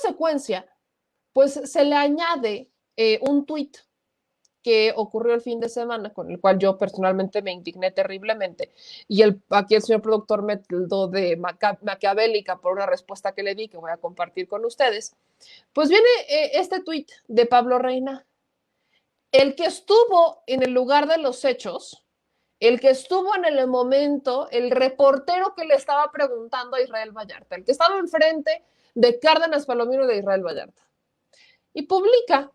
consecuencia, pues se le añade un tuit que ocurrió el fin de semana, con el cual yo personalmente me indigné terriblemente, y aquí el señor productor me tildó de maquiavélica por una respuesta que le di, que voy a compartir con ustedes. Pues viene este tuit de Pablo Reina, el que estuvo en el lugar de los hechos, el que estuvo en el momento, el reportero que le estaba preguntando a Israel Vallarta, el que estaba enfrente de Cárdenas Palomino de Israel Vallarta. Y publica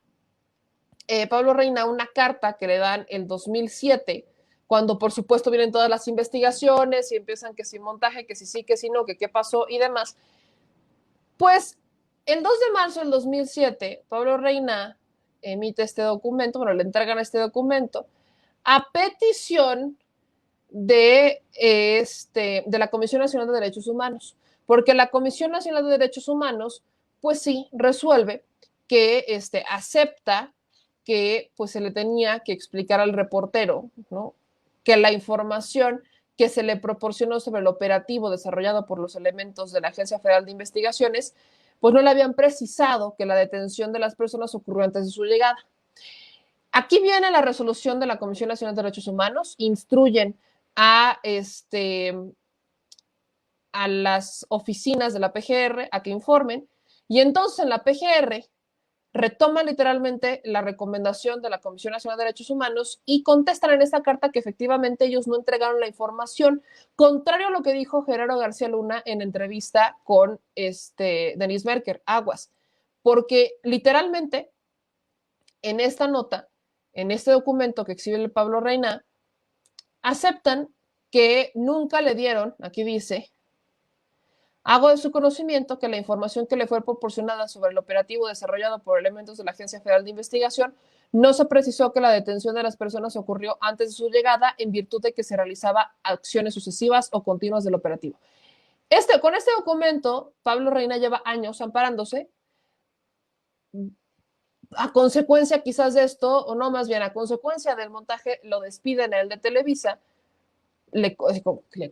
Pablo Reina una carta que le dan el 2007, cuando por supuesto vienen todas las investigaciones y empiezan que si montaje, que si sí, que si no, que qué pasó y demás. Pues el 2 de marzo del 2007, Pablo Reina emite este documento, bueno, le entregan este documento a petición de la Comisión Nacional de Derechos Humanos, porque la Comisión Nacional de Derechos Humanos, pues sí, resuelve que acepta que pues se le tenía que explicar al reportero, ¿no?, que la información que se le proporcionó sobre el operativo desarrollado por los elementos de la Agencia Federal de Investigaciones, pues no le habían precisado que la detención de las personas ocurrió antes de su llegada. Aquí viene la resolución de la Comisión Nacional de Derechos Humanos, instruyen a las oficinas de la PGR a que informen, y entonces en la PGR retoman literalmente la recomendación de la Comisión Nacional de Derechos Humanos y contestan en esta carta que efectivamente ellos no entregaron la información, contrario a lo que dijo Gerardo García Luna en entrevista con Denis Merker, aguas, porque literalmente en esta nota, en este documento que exhibe el Pablo Reina, aceptan que nunca le dieron, aquí dice, hago de su conocimiento que la información que le fue proporcionada sobre el operativo desarrollado por elementos de la Agencia Federal de Investigación no se precisó que la detención de las personas ocurrió antes de su llegada en virtud de que se realizaba acciones sucesivas o continuas del operativo. Con este documento, Pablo Reina lleva años amparándose. A consecuencia quizás de esto, o no, más bien a consecuencia del montaje, lo despiden a él de Televisa, le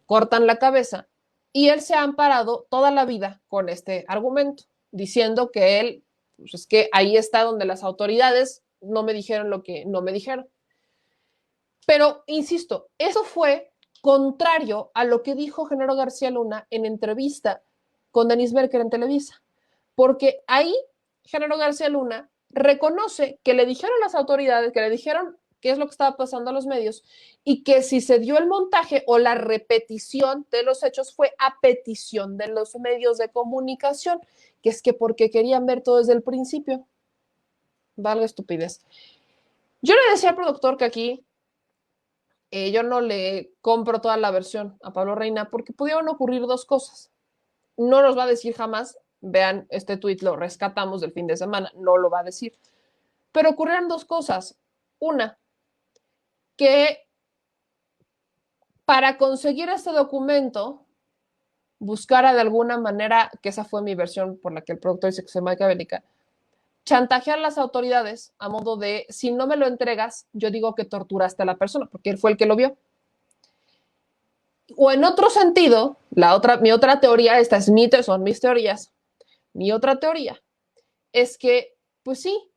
cortan la cabeza y él se ha amparado toda la vida con este argumento, diciendo que él, pues es que ahí está donde las autoridades no me dijeron lo que no me dijeron. Pero, insisto, eso fue contrario a lo que dijo Genaro García Luna en entrevista con Denis Merker en Televisa, porque ahí Genaro García Luna reconoce que le dijeron las autoridades, que le dijeron qué es lo que estaba pasando a los medios y que si se dio el montaje o la repetición de los hechos fue a petición de los medios de comunicación, que es que porque querían ver todo desde el principio. Valga estupidez. Yo le decía al productor que aquí yo no le compro toda la versión a Pablo Reina porque pudieron ocurrir dos cosas. No nos va a decir jamás, vean este tuit, lo rescatamos del fin de semana, no lo va a decir. Pero ocurrieron dos cosas. Una, que para conseguir este documento buscara de alguna manera, que esa fue mi versión por la que el productor dice que soy maquiavélica, chantajear a las autoridades a modo de, si no me lo entregas, yo digo que torturaste a la persona, porque él fue el que lo vio. O en otro sentido, mi otra teoría, son mis teorías, mi otra teoría es que, pues sí,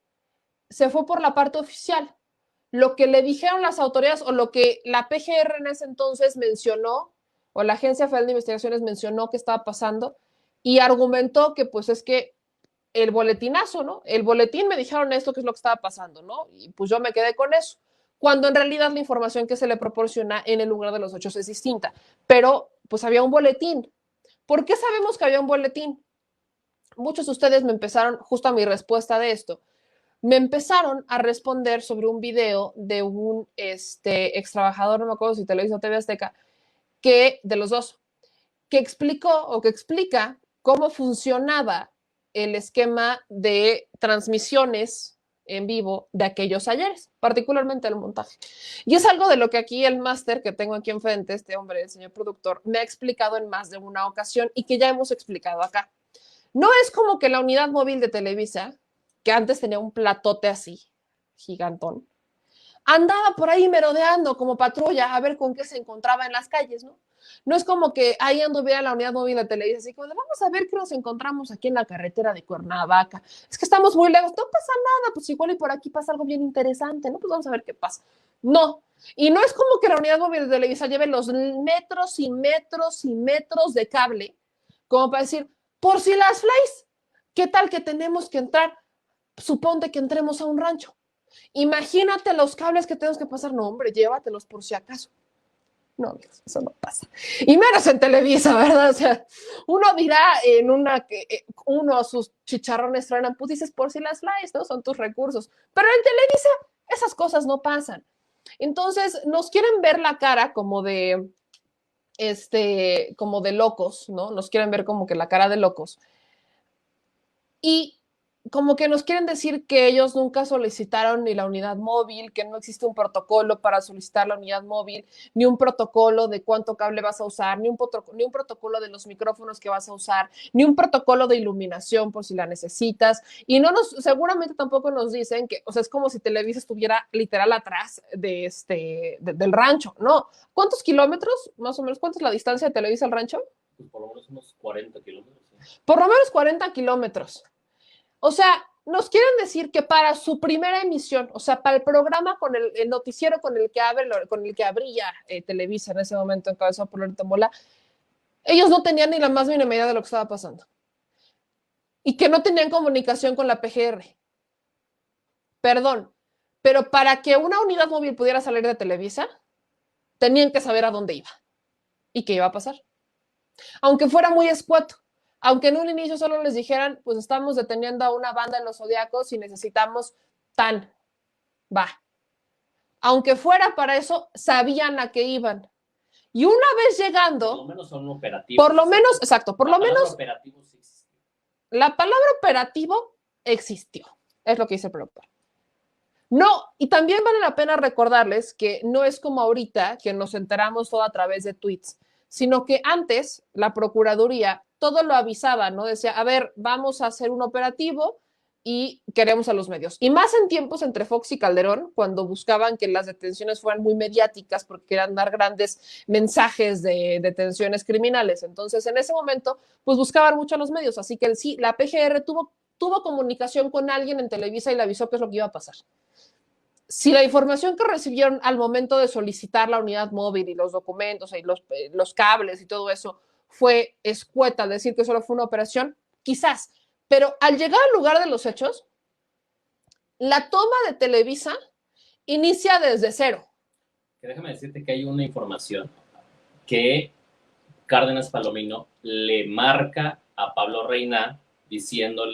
se fue por la parte oficial. Lo que le dijeron las autoridades o lo que la PGR en ese entonces mencionó, o la Agencia Federal de Investigaciones mencionó que estaba pasando, y argumentó que pues es que el boletinazo, ¿no? El boletín me dijeron esto, que es lo que estaba pasando, ¿no? Y pues yo me quedé con eso. Cuando en realidad la información que se le proporciona en el lugar de los hechos es distinta. Pero pues había un boletín. ¿Por qué sabemos que había un boletín? Muchos de ustedes me empezaron, justo a mi respuesta de esto, me empezaron a responder sobre un video de un ex trabajador, no me acuerdo si Televisa o TV Azteca, de los dos, que explicó o que explica cómo funcionaba el esquema de transmisiones en vivo de aquellos ayeres, particularmente el montaje. Y es algo de lo que aquí el máster que tengo aquí enfrente, este hombre, el señor productor, me ha explicado en más de una ocasión y que ya hemos explicado acá. No es como que la unidad móvil de Televisa, que antes tenía un platote así, gigantón, andaba por ahí merodeando como patrulla a ver con qué se encontraba en las calles, ¿no? No es como que ahí anduviera la unidad móvil de Televisa, así como de, vamos a ver qué nos encontramos aquí en la carretera de Cuernavaca. Es que estamos muy lejos, no pasa nada, pues igual y por aquí pasa algo bien interesante, ¿no? Pues vamos a ver qué pasa. No, y no es como que la unidad móvil de Televisa lleve los metros y metros y metros de cable, como para decir, por si las flies, ¿qué tal que tenemos que entrar? Suponte que entremos a un rancho. Imagínate los cables que tenemos que pasar. No, hombre, llévatelos por si acaso. No, amigos, eso no pasa. Y menos en Televisa, ¿verdad? O sea, uno dirá en una que uno sus chicharrones truenan, pues dices por si las flies, ¿no? Son tus recursos. Pero en Televisa esas cosas no pasan. Entonces, nos quieren ver la cara como de locos, ¿no? Nos quieren ver como que la cara de locos. Y como que nos quieren decir que ellos nunca solicitaron ni la unidad móvil, que no existe un protocolo para solicitar la unidad móvil, ni un protocolo de cuánto cable vas a usar, ni un protocolo de los micrófonos que vas a usar, ni un protocolo de iluminación por si la necesitas. Y seguramente tampoco nos dicen que, o sea, es como si Televisa estuviera literal atrás del rancho, ¿no? ¿Cuántos kilómetros, más o menos, cuánto es la distancia de Televisa al rancho? Pues por lo menos unos 40 kilómetros. ¿Sí? Por lo menos 40 kilómetros. O sea, nos quieren decir que para su primera emisión, o sea, para el programa con el noticiero con el que abría Televisa en ese momento encabezado por Loreto Mola, ellos no tenían ni la más mínima idea de lo que estaba pasando. Y que no tenían comunicación con la PGR. Perdón, pero para que una unidad móvil pudiera salir de Televisa, tenían que saber a dónde iba y qué iba a pasar. Aunque fuera muy escueto. Aunque en un inicio solo les dijeran, pues estamos deteniendo a una banda en los Zodiacos y necesitamos va. Aunque fuera para eso, sabían a qué iban. Y una vez llegando, por lo menos son operativos. Por lo menos, exacto, por lo menos operativo sí. La palabra operativo existió. Es lo que dice el productor. No, y también vale la pena recordarles que no es como ahorita que nos enteramos todo a través de tweets, sino que antes la Procuraduría todo lo avisaba, ¿no? Decía, a ver, vamos a hacer un operativo y queremos a los medios. Y más en tiempos entre Fox y Calderón, cuando buscaban que las detenciones fueran muy mediáticas porque querían dar grandes mensajes de detenciones criminales. Entonces, en ese momento, pues buscaban mucho a los medios. Así que sí, la PGR tuvo comunicación con alguien en Televisa y le avisó qué es lo que iba a pasar. Si la información que recibieron al momento de solicitar la unidad móvil y los documentos y los cables y todo eso fue escueta, decir que solo fue una operación, quizás, pero al llegar al lugar de los hechos, la toma de Televisa inicia desde cero. Que déjame decirte que hay una información que Cárdenas Palomino le marca a Pablo Reina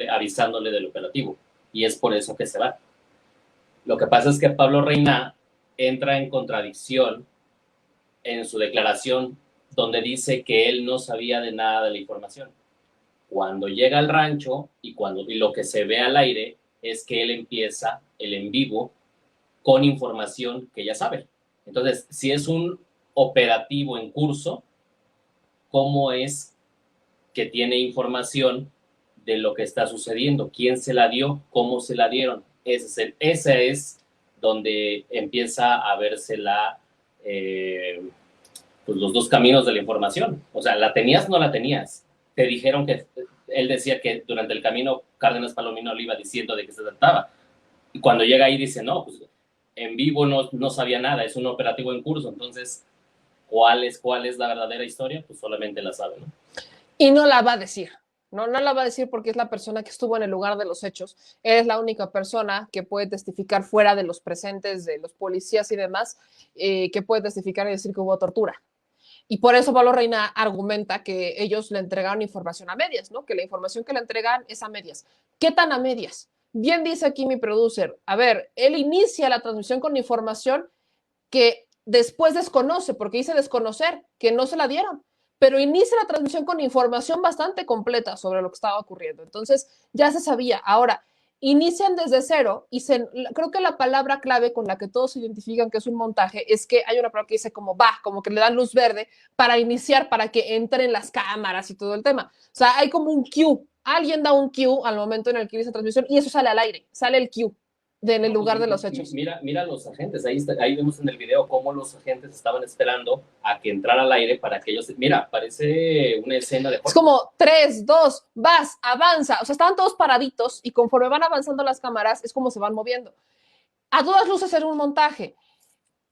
avisándole del operativo, y es por eso que se va. Lo que pasa es que Pablo Reina entra en contradicción en su declaración donde dice que él no sabía de nada de la información. Cuando llega al rancho y lo que se ve al aire es que él empieza el en vivo con información que ya sabe. Entonces, si es un operativo en curso, ¿cómo es que tiene información de lo que está sucediendo? ¿Quién se la dio? ¿Cómo se la dieron? Ese es donde empieza a verse pues los dos caminos de la información. O sea, ¿la tenías o no la tenías? Te dijeron que él decía que durante el camino Cárdenas Palomino le iba diciendo de qué se trataba. Y cuando llega ahí dice, no, pues en vivo no sabía nada, es un operativo en curso. Entonces, ¿cuál es la verdadera historia? Pues solamente la sabe, ¿no? Y no la va a decir. No la va a decir porque es la persona que estuvo en el lugar de los hechos. Es la única persona que puede testificar fuera de los presentes, de los policías y demás, que puede testificar y decir que hubo tortura. Y por eso Pablo Reina argumenta que ellos le entregaron información a medias, ¿no? Que la información que le entregan es a medias. ¿Qué tan a medias? Bien dice aquí mi producer, a ver, él inicia la transmisión con información que después desconoce, porque dice desconocer, que no se la dieron, pero inicia la transmisión con información bastante completa sobre lo que estaba ocurriendo. Entonces, ya se sabía. Ahora, inician desde cero y creo que la palabra clave con la que todos se identifican que es un montaje es que hay una palabra que dice como como que le dan luz verde para iniciar, para que entren las cámaras y todo el tema. O sea, hay como un cue. Alguien da un cue al momento en el que inicia la transmisión y eso sale al aire, sale el cue. en el No, pues, lugar de los hechos. mira los agentes, ahí vemos en el video cómo los agentes estaban esperando a que entrara al aire para que ellos, mira, parece una escena de Es como 3, 2, vas, avanza, o sea, estaban todos paraditos y conforme van avanzando las cámaras es como se van moviendo. A todas luces era un montaje.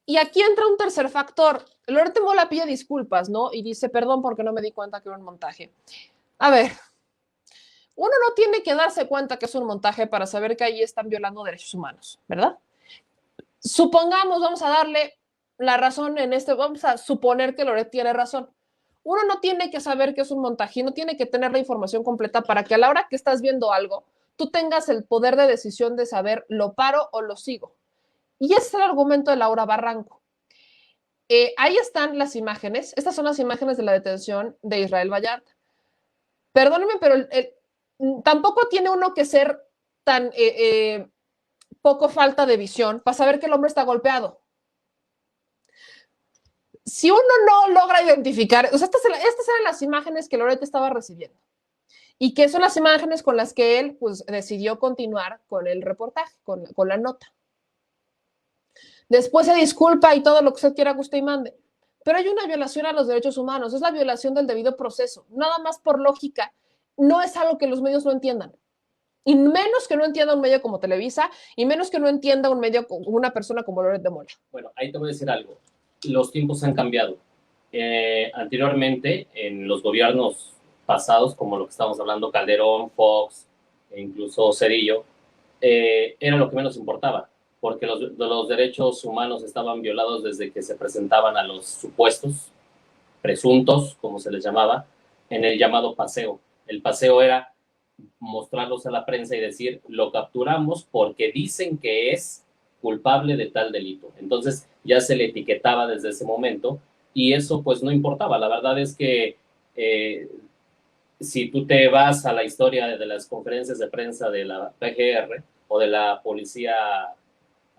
Y aquí entra un tercer factor. Loret de Mola pide disculpas, ¿no? Y dice, perdón porque no me di cuenta que era un montaje. A ver, uno no tiene que darse cuenta que es un montaje para saber que ahí están violando derechos humanos, ¿verdad? Supongamos, vamos a darle la razón en este, vamos a suponer que Loret tiene razón. Uno no tiene que saber que es un montaje, no tiene que tener la información completa para que a la hora que estás viendo algo, tú tengas el poder de decisión de saber, lo paro o lo sigo. Y ese es el argumento de Laura Barranco. Ahí están las imágenes. Estas son las imágenes de la detención de Israel Vallarta. Perdónenme, pero tampoco tiene uno que ser tan poco falta de visión para saber que el hombre está golpeado. Si uno no logra identificar, o sea, estas eran las imágenes que Loret estaba recibiendo y que son las imágenes con las que él pues, decidió continuar con el reportaje, con la nota. Después se disculpa y todo lo que usted quiera que usted mande. Pero hay una violación a los derechos humanos, es la violación del debido proceso. Nada más por lógica, no es algo que los medios no entiendan. Y menos que no entienda un medio como Televisa, y menos que no entienda un medio, una persona como Loret de Mola. Bueno, ahí te voy a decir algo. Los tiempos han cambiado. Anteriormente, en los gobiernos pasados, como lo que estamos hablando, Calderón, Fox, e incluso Cedillo, era lo que menos importaba, porque los derechos humanos estaban violados desde que se presentaban a los supuestos, presuntos, como se les llamaba, en el llamado paseo. El paseo era mostrarlos a la prensa y decir, lo capturamos porque dicen que es culpable de tal delito. Entonces ya se le etiquetaba desde ese momento y eso pues no importaba. La verdad es que si tú te vas a la historia de las conferencias de prensa de la PGR o de la Policía,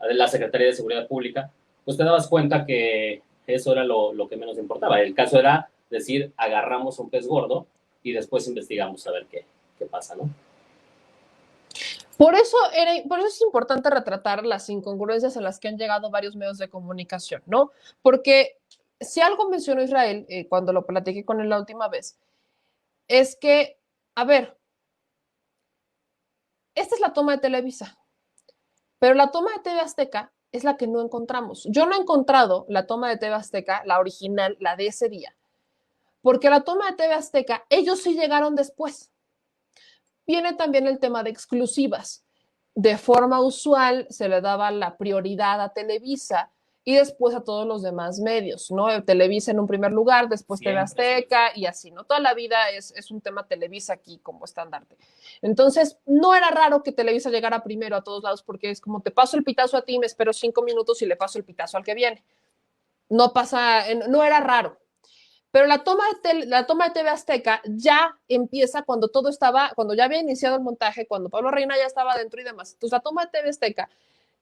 de la Secretaría de Seguridad Pública, pues te dabas cuenta que eso era lo que menos importaba. El caso era decir, agarramos un pez gordo y después investigamos a ver qué pasa, ¿no? Por eso es importante retratar las incongruencias en las que han llegado varios medios de comunicación, ¿no? Porque si algo mencionó Israel cuando lo platiqué con él la última vez, es que, a ver, esta es la toma de Televisa, pero la toma de TV Azteca es la que no encontramos. Yo no he encontrado la toma de TV Azteca, la original, la de ese día, porque la toma de TV Azteca, ellos sí llegaron después. Viene también el tema de exclusivas. De forma usual se le daba la prioridad a Televisa y después a todos los demás medios, ¿no? Televisa en un primer lugar, después TV Azteca y así, ¿no? Toda la vida es un tema Televisa aquí como estandarte. Entonces, no era raro que Televisa llegara primero a todos lados porque es como te paso el pitazo a ti, me espero 5 minutos y le paso el pitazo al que viene. No pasa, no era raro. Pero la toma de TV Azteca ya empieza cuando todo estaba, cuando ya había iniciado el montaje, cuando Pablo Reina ya estaba dentro y demás. Entonces la toma de TV Azteca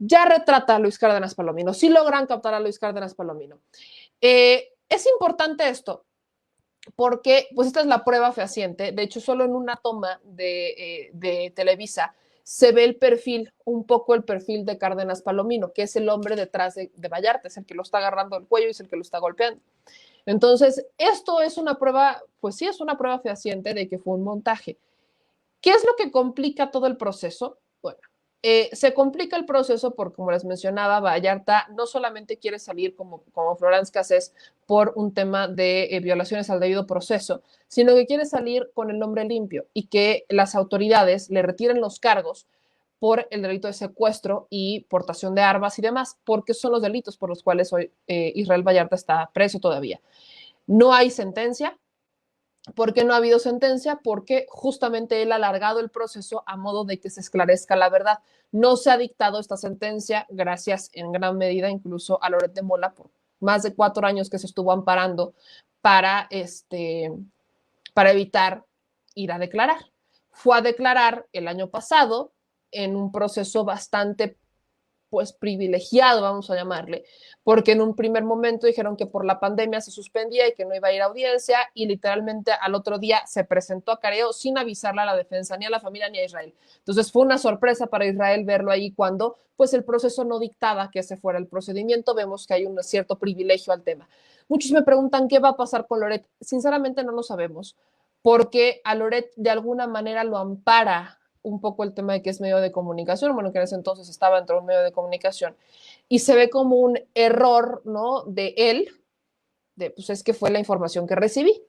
ya retrata a Luis Cárdenas Palomino, sí logran captar a Luis Cárdenas Palomino. Es importante esto, porque pues esta es la prueba fehaciente. De hecho, solo en una toma de Televisa se ve el perfil, un poco el perfil de Cárdenas Palomino, que es el hombre detrás de Vallarta, es el que lo está agarrando el cuello y es el que lo está golpeando. Entonces, esto es una prueba, pues sí, es una prueba fehaciente de que fue un montaje. ¿Qué es lo que complica todo el proceso? Bueno, se complica el proceso porque, como les mencionaba, Vallarta no solamente quiere salir como Florence Cassés por un tema de violaciones al debido proceso, sino que quiere salir con el nombre limpio y que las autoridades le retiren los cargos por el delito de secuestro y portación de armas y demás, porque son los delitos por los cuales hoy Israel Vallarta está preso todavía. No hay sentencia. ¿Por qué no ha habido sentencia? Porque justamente él ha alargado el proceso a modo de que se esclarezca la verdad. No se ha dictado esta sentencia, gracias en gran medida incluso a Loret de Mola, por más de 4 años que se estuvo amparando para evitar ir a declarar. Fue a declarar el año pasado en un proceso bastante pues privilegiado, vamos a llamarle, porque en un primer momento dijeron que por la pandemia se suspendía y que no iba a ir a audiencia, y literalmente al otro día se presentó a careo sin avisarle a la defensa, ni a la familia, ni a Israel. Entonces fue una sorpresa para Israel verlo ahí cuando pues el proceso no dictaba que ese fuera el procedimiento. Vemos que hay un cierto privilegio al tema. Muchos me preguntan qué va a pasar con Loret. Sinceramente no lo sabemos, porque a Loret de alguna manera lo ampara un poco el tema de que es medio de comunicación, bueno, que en ese entonces estaba dentro de un medio de comunicación, y se ve como un error, ¿no?, de él, de, pues es que fue la información que recibí,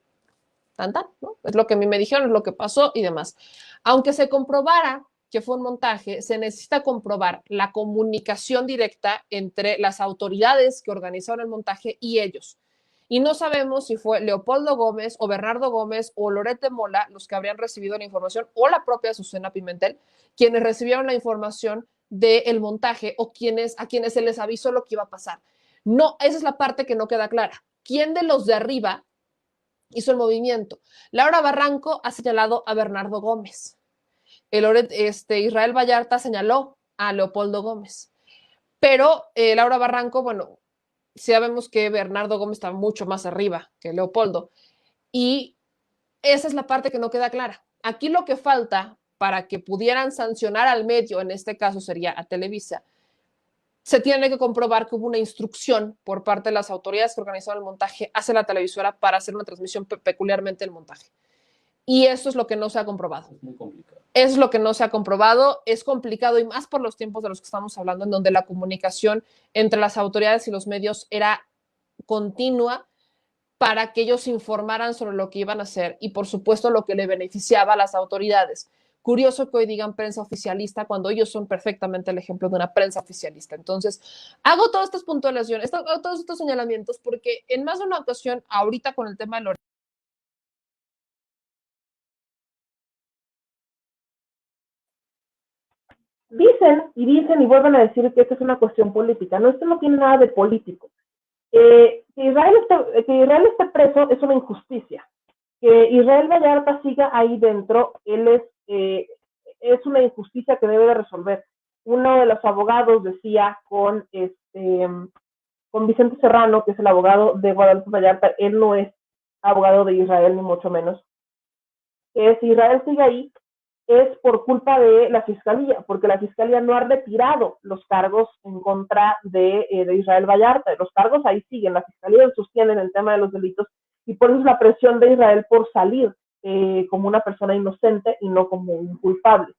tan, ¿no? Es lo que a mí me dijeron, es lo que pasó y demás. Aunque se comprobara que fue un montaje, se necesita comprobar la comunicación directa entre las autoridades que organizaron el montaje y ellos. Y no sabemos si fue Leopoldo Gómez o Bernardo Gómez o Loret de Mola los que habrían recibido la información, o la propia Azucena Pimentel, quienes recibieron la información del montaje, o a quienes se les avisó lo que iba a pasar. No, esa es la parte que no queda clara. ¿Quién de los de arriba hizo el movimiento? Laura Barranco ha señalado a Bernardo Gómez. Israel Vallarta señaló a Leopoldo Gómez. Pero Laura Barranco, bueno, sabemos que Bernardo Gómez está mucho más arriba que Leopoldo. Y esa es la parte que no queda clara. Aquí lo que falta para que pudieran sancionar al medio, en este caso sería a Televisa, se tiene que comprobar que hubo una instrucción por parte de las autoridades que organizaron el montaje hacia la televisora para hacer una transmisión peculiarmente del montaje. Y eso es lo que no se ha comprobado. Es muy complicado. Es lo que no se ha comprobado, es complicado, y más por los tiempos de los que estamos hablando, en donde la comunicación entre las autoridades y los medios era continua para que ellos informaran sobre lo que iban a hacer y, por supuesto, lo que le beneficiaba a las autoridades. Curioso que hoy digan prensa oficialista cuando ellos son perfectamente el ejemplo de una prensa oficialista. Entonces, hago todas estas puntualizaciones, hago todos estos señalamientos porque en más de una ocasión, ahorita con el tema de Loret, dicen y vuelven a decir que esta es una cuestión política. No, esto no tiene nada de político. Que Israel esté preso es una injusticia. Que Israel Vallarta siga ahí dentro, es una injusticia que debe de resolver. Uno de los abogados decía con Vicente Serrano, que es el abogado de Guadalupe Vallarta, él no es abogado de Israel, ni mucho menos, que si Israel sigue ahí, es por culpa de la Fiscalía, porque la Fiscalía no ha retirado los cargos en contra de Israel Vallarta. Los cargos ahí siguen, la Fiscalía sostiene el tema de los delitos, y por eso es la presión de Israel por salir como una persona inocente y no como un culpable.